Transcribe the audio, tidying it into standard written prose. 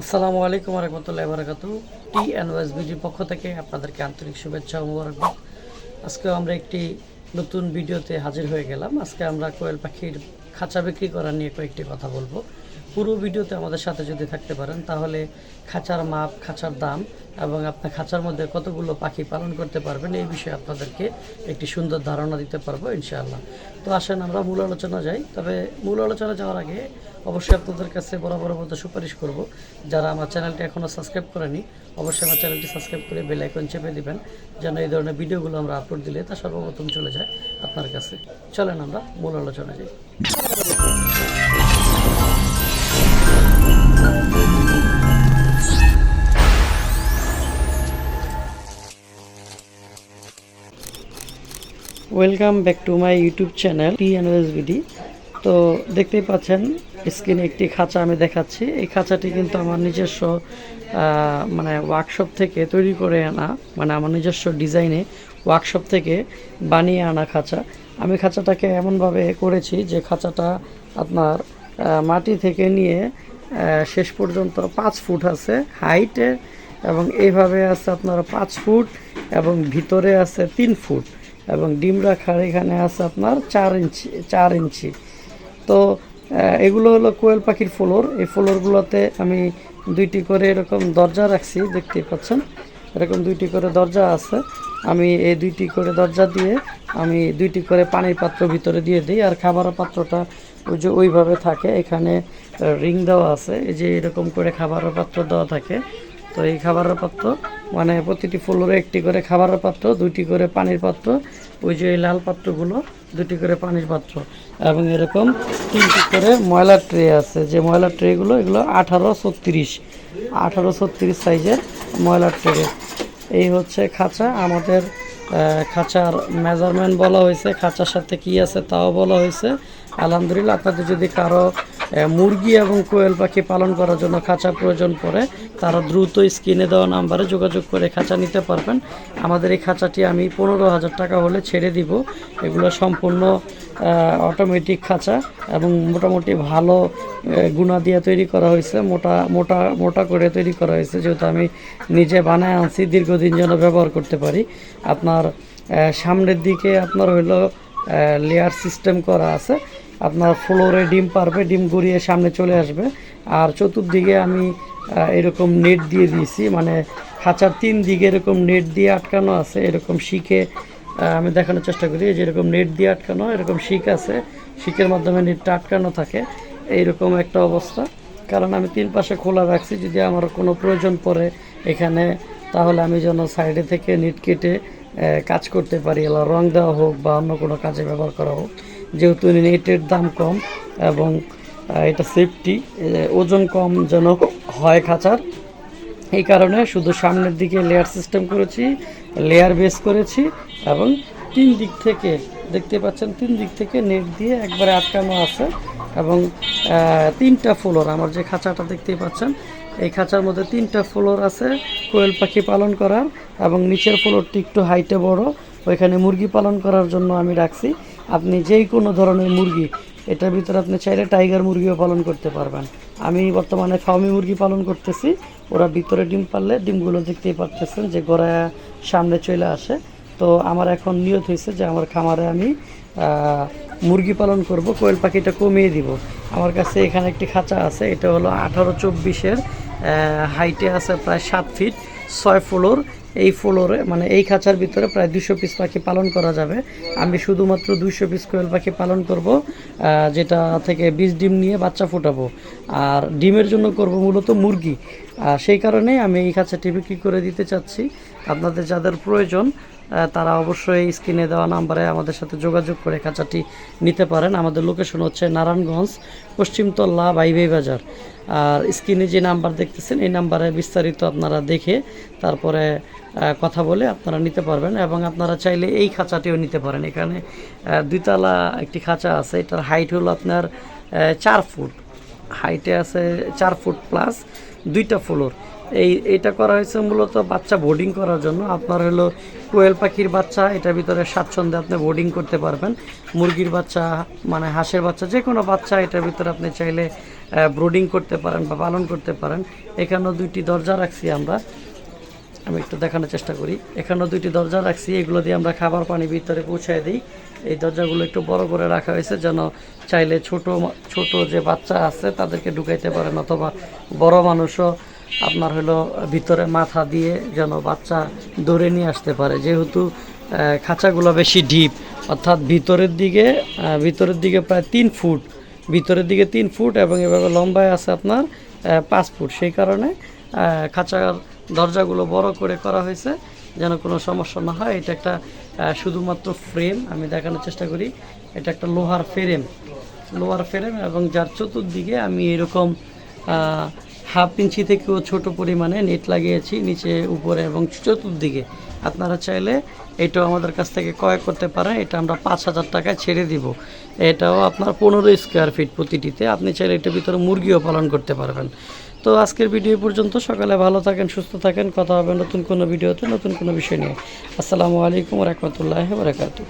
আসসালামু আলাইকুম ওয়া রাহমাতুল্লাহি ওয়া বারাকাতুহু। টি&ওয়াইএসবিজির পক্ষ থেকে আপনাদেরকে আন্তরিক শুভেচ্ছা ও মোবারকবাদ। আজকে আমরা একটি নতুন ভিডিওতে হাজির হয়ে গেলাম। আজকে আমরা কোয়েল পাখির খাঁচা বিক্রি করা নিয়ে কয়েকটি কথা বলবো। পুরো ভিডিওতে আমাদের সাথে যদি থাকতে পারেন তাহলে খাঁচার মাপ, খাঁচার দাম এবং আপনার খাঁচার মধ্যে কতগুলো পাখি পালন করতে পারবেন এই বিষয়ে আপনাদেরকে একটি সুন্দর ধারণা দিতে পারবো ইনশাআল্লাহ। তো আসেন আমরা মূল আলোচনা যাই। তবে মূল আলোচনা যাওয়ার আগে অবশ্যই আপনাদের কাছে বরাবর মতো সুপারিশ করব, যারা আমার চ্যানেলটি এখনও সাবস্ক্রাইব করেনি অবশ্যই আমার চ্যানেলটি সাবস্ক্রাইব করে বেল আইকন চেপে দিবেন, যেন এই ধরনের ভিডিওগুলো আমরা আপলোড দিলে তা সর্বপ্রথম চলে যায় আপনার কাছে। চলেন আমরা মূল আলোচনা যাই। Welcome back to my YouTube channel টি&ওয়াইএসবিডি। তো দেখতেই পাচ্ছেন স্ক্রিনে একটি খাঁচা আমি দেখাচ্ছি। এই খাঁচাটি কিন্তু আমার নিজস্ব ওয়ার্কশপ থেকে তৈরি করে আনা, আমার নিজস্ব ডিজাইনে ওয়ার্কশপ থেকে বানিয়ে আনা খাঁচা। আমি খাঁচাটাকে এমনভাবে করেছি যে খাঁচাটা আপনার মাটি থেকে নিয়ে শেষ পর্যন্ত 5 ফুট আছে হাইটে, এবং এইভাবে আছে আপনার 5 ফুট, এবং ভিতরে আছে 3 ফুট, এবং ডিম রাখার এখানে আছে আপনার 4 ইঞ্চি। তো এগুলো হলো কোয়েল পাখির ফ্লোর। এই ফ্লোরগুলোতে আমি 2টি করে এরকম দরজা রাখছি, দেখতে পাচ্ছেন এরকম 2টি করে দরজা আছে। আমি এই 2টি করে দরজা দিয়ে আমি 2টি করে পানির পাত্র ভিতরে দিয়ে দিই, আর খাবারের পাত্রটা ওইভাবে থাকে। এখানে রিং দেওয়া আছে, এই যে এরকম করে খাবারের পাত্র দেওয়া থাকে। তো এই খাবারের পাত্র প্রতিটি ফ্লোরে একটি করে খাবারের পাত্র, 2টি করে পানির পাত্র, ওই যে এই লাল পাত্রগুলো 2টি করে পানির পাত্র, এবং এরকম 3টি করে ময়লার ট্রে আছে। যে ময়লার ট্রেগুলো এগুলো 1836 সাইজের ময়লার ট্রে। এই হচ্ছে খাঁচা। আমাদের খাঁচার মেজারমেন্ট বলা হয়েছে, খাঁচার সাথে কি আছে তাও বলা হয়েছে। আলহামদুলিল্লাহ, আপনাদের যদি কারো মুরগি এবং কোয়েল পাখি পালন করার জন্য খাঁচা প্রয়োজন পড়ে তারা দ্রুত স্ক্রিনে দেওয়া নাম্বারে যোগাযোগ করে খাঁচা নিতে পারবেন। আমাদের এই খাঁচাটি আমি 15,000 টাকা হলে ছেড়ে দিব। এগুলো সম্পূর্ণ অটোমেটিক খাঁচা এবং মোটামুটি ভালো গুণা দিয়ে তৈরি করা হয়েছে, মোটা করে তৈরি করা হয়েছে, যেহেতু আমি নিজে বানায় আনছি দীর্ঘদিন যেন ব্যবহার করতে পারি। আপনার সামনের দিকে আপনার হইলো লেয়ার সিস্টেম করা আছে। আপনার ফ্লোরে ডিম পারবে, ডিম গড়িয়ে সামনে চলে আসবে। আর চতুর্দিকে আমি এরকম নেট দিয়ে দিয়েছি, খাঁচার 3 দিকে এরকম নেট দিয়ে আটকানো আছে। এরকম শিখে আমি দেখানোর চেষ্টা করি, যেরকম নেট দিয়ে আটকানো এরকম শিক আছে, শিকের মাধ্যমে নেটটা আটকানো থাকে। এইরকম একটা অবস্থা, কারণ আমি 3 পাশে খোলা রাখছি, যদি আমার কোনো প্রয়োজন পড়ে এখানে তাহলে আমি যেন সাইডে থেকে নেট কেটে কাজ করতে পারি, রং দেওয়া হোক বা অন্য কোনো কাজে ব্যবহার করা হোক। যেহেতু নেটের দাম কম এবং এটা সেফটি, ওজন কম যেন হয় খাঁচার, এই কারণে শুধু সামনের দিকে লেয়ার সিস্টেম করেছি, লেয়ার বেস করেছি, এবং 3 দিক থেকে দেখতে পাচ্ছেন 3 দিক থেকে নেট দিয়ে একবারে আটকানো আছে। এবং 3টা ফ্লোর, আমার যে খাঁচাটা দেখতেই পাচ্ছেন এই খাঁচার মধ্যে 3টা ফ্লোর আছে কোয়েল পাখি পালন করার, এবং নিচের ফ্লোরটি একটু হাইটে বড়, ওইখানে মুরগি পালন করার জন্য আমি রাখছি। আপনি যেই কোনো ধরনের মুরগি, এটার ভিতরে আপনি চাইলে টাইগার মুরগিও পালন করতে পারবেন। আমি বর্তমানে ফার্মি মুরগি পালন করতেছি, ওরা ভিতরে ডিম পারলে ডিমগুলো দেখতেই পাচ্ছেন যে গড়ায় সামনে চলে আসে। তো আমার এখন নিয়ত হয়েছে যে আমার খামারে আমি মুরগি পালন করব, কোয়েল পাখিটা কমিয়ে দিব। আমার কাছে এখানে একটি খাঁচা আছে, এটা হলো 1824-এর, হাইটে আছে প্রায় 7 ফিট, 6 ফ্লোর। এই ফ্লোরে এই খাঁচার ভিতরে প্রায় 200 পিস পাখি পালন করা যাবে। আমি শুধুমাত্র 200 পিস কোয়েল পাখি পালন করব, যেটা থেকে 20 ডিম নিয়ে বাচ্চা ফোটাবো। আর ডিমের জন্য করব মূলত মুরগি। সেই কারণে আমি এই খাঁচাটি বিক্রি করে দিতে চাচ্ছি। আপনাদের যাদের প্রয়োজন তারা অবশ্যই স্ক্রিনে দেওয়া নাম্বারে আমাদের সাথে যোগাযোগ করে খাঁচাটি নিতে পারেন। আমাদের লোকেশন হচ্ছে নারায়ণগঞ্জ, পশ্চিমতলা, বাইবাই বাজার। আর স্ক্রিনে যে নাম্বার দেখতেছেন এই নাম্বারে বিস্তারিত আপনারা দেখে তারপরে কথা বলে আপনারা নিতে পারবেন, এবং আপনারা চাইলে এই খাঁচাটিও নিতে পারেন। এখানে 2 তলা একটি খাঁচা আছে, এটার হাইট হলো আপনার 4 ফুট, হাইটে আছে 4 ফুট প্লাস, 2টা ফ্লোর। এইটা করা হয়েছে মূলত বাচ্চা বোর্ডিং করার জন্য। আপনার হলো কোয়েল পাখির বাচ্চা এটার ভিতরে স্বাচ্ছন্দ্যে আপনি বোর্ডিং করতে পারবেন। মুরগির বাচ্চা হাঁসের বাচ্চা, যে কোনো বাচ্চা এটার ভিতরে আপনি চাইলে ব্রুডিং করতে পারেন বা পালন করতে পারেন। এখানেও 2টি দরজা রাখছি আমরা, আমি একটু দেখানোর চেষ্টা করি। এখানেও 2টি দরজা রাখছি, এগুলো দিয়ে আমরা খাবার পানি ভিতরে পৌঁছায় দিই। এই দরজাগুলো একটু বড় করে রাখা হয়েছে যেন চাইলে ছোট যে বাচ্চা আছে তাদেরকে ঢুকাইতে পারেন, অথবা বড় মানুষও আপনার হলো ভিতরে মাথা দিয়ে যেন বাচ্চা ধরে নিয়ে আসতে পারে। যেহেতু খাঁচাগুলো বেশি ডিপ, অর্থাৎ ভিতরের দিকে প্রায় 3 ফুট, ভিতরের দিকে 3 ফুট এবং এভাবে লম্বায় আছে আপনার 5 ফুট। সেই কারণে খাঁচার দরজাগুলো বড় করে করা হয়েছে যেন কোনো সমস্যা না হয়। এটা একটা শুধুমাত্র ফ্রেম, আমি দেখানোর চেষ্টা করি। এটা একটা লোহার ফ্রেম এবং যার চতুর্দিকে আমি এরকম 1/2 ইঞ্চি থেকেও ছোট পরিমাণে নেট লাগিয়েছি নিচে, উপরে এবং চতুর্দিকে। আপনারা চাইলে এটাও আমাদের কাছ থেকে ক্রয় করতে পারেন। এটা আমরা 5,000 টাকায় ছেড়ে দিব। এটাও আপনার 15 স্কোয়ার ফিট প্রতিটিতে। আপনি চাইলে এটার ভিতরে মুরগিও পালন করতে পারবেন। তো আজকের ভিডিও পর্যন্ত। সকালে ভালো থাকেন, সুস্থ থাকেন। কথা হবে নতুন কোনো ভিডিওতে, নতুন কোনো বিষয় নিয়ে। আসসালামু আলাইকুম ওয়া রাহমাতুল্লাহি ওয়া বারাকাতুহু।